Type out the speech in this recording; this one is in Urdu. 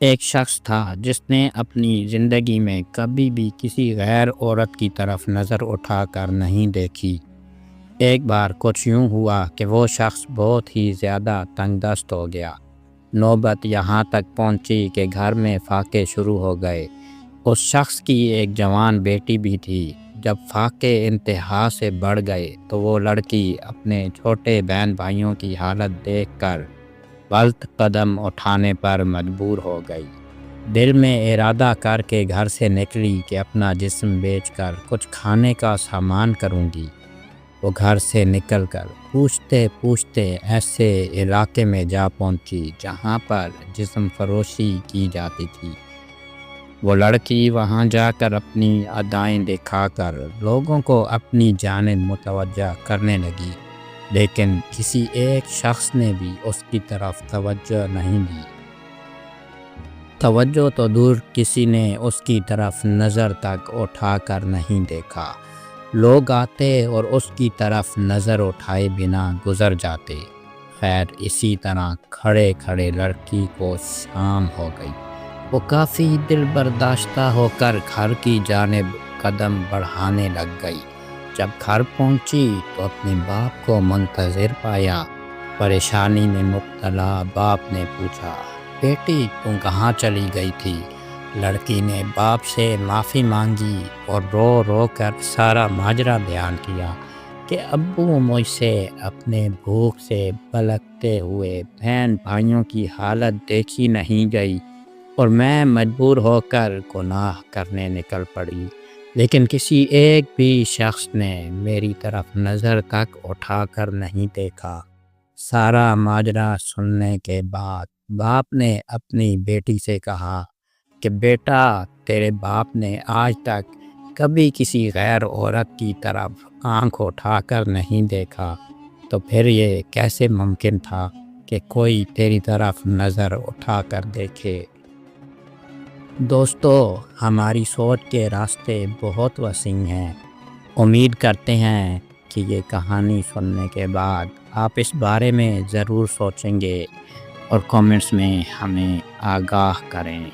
ایک شخص تھا جس نے اپنی زندگی میں کبھی بھی کسی غیر عورت کی طرف نظر اٹھا کر نہیں دیکھی۔ ایک بار کچھ یوں ہوا کہ وہ شخص بہت ہی زیادہ تنگ دست ہو گیا۔ نوبت یہاں تک پہنچی کہ گھر میں فاقے شروع ہو گئے۔ اس شخص کی ایک جوان بیٹی بھی تھی۔ جب فاقے انتہا سے بڑھ گئے تو وہ لڑکی اپنے چھوٹے بہن بھائیوں کی حالت دیکھ کر غلط قدم اٹھانے پر مجبور ہو گئی۔ دل میں ارادہ کر کے گھر سے نکلی کہ اپنا جسم بیچ کر کچھ کھانے کا سامان کروں گی۔ وہ گھر سے نکل کر پوچھتے پوچھتے ایسے علاقے میں جا پہنچی جہاں پر جسم فروشی کی جاتی تھی۔ وہ لڑکی وہاں جا کر اپنی ادائیں دکھا کر لوگوں کو اپنی جانب متوجہ کرنے لگی، لیکن کسی ایک شخص نے بھی اس کی طرف توجہ نہیں دی۔ توجہ تو دور، کسی نے اس کی طرف نظر تک اٹھا کر نہیں دیکھا۔ لوگ آتے اور اس کی طرف نظر اٹھائے بنا گزر جاتے۔ خیر اسی طرح کھڑے کھڑے لڑکی کو شام ہو گئی۔ وہ کافی دل برداشتہ ہو کر گھر کی جانب قدم بڑھانے لگ گئی۔ جب گھر پہنچی تو اپنے باپ کو منتظر پایا۔ پریشانی میں مبتلا باپ نے پوچھا، بیٹی تم کہاں چلی گئی تھی؟ لڑکی نے باپ سے معافی مانگی اور رو رو کر سارا ماجرا بیان کیا کہ ابو مجھ سے اپنے بھوک سے بلکتے ہوئے بہن بھائیوں کی حالت دیکھی نہیں گئی اور میں مجبور ہو کر گناہ کرنے نکل پڑی، لیکن کسی ایک بھی شخص نے میری طرف نظر تک اٹھا کر نہیں دیکھا۔ سارا ماجرا سننے کے بعد باپ نے اپنی بیٹی سے کہا کہ بیٹا، تیرے باپ نے آج تک کبھی کسی غیر عورت کی طرف آنکھ اٹھا کر نہیں دیکھا، تو پھر یہ کیسے ممکن تھا کہ کوئی تیری طرف نظر اٹھا کر دیکھے؟ دوستو، ہماری سوچ کے راستے بہت وسیع ہیں۔ امید کرتے ہیں کہ یہ کہانی سننے کے بعد آپ اس بارے میں ضرور سوچیں گے اور کامنٹس میں ہمیں آگاہ کریں۔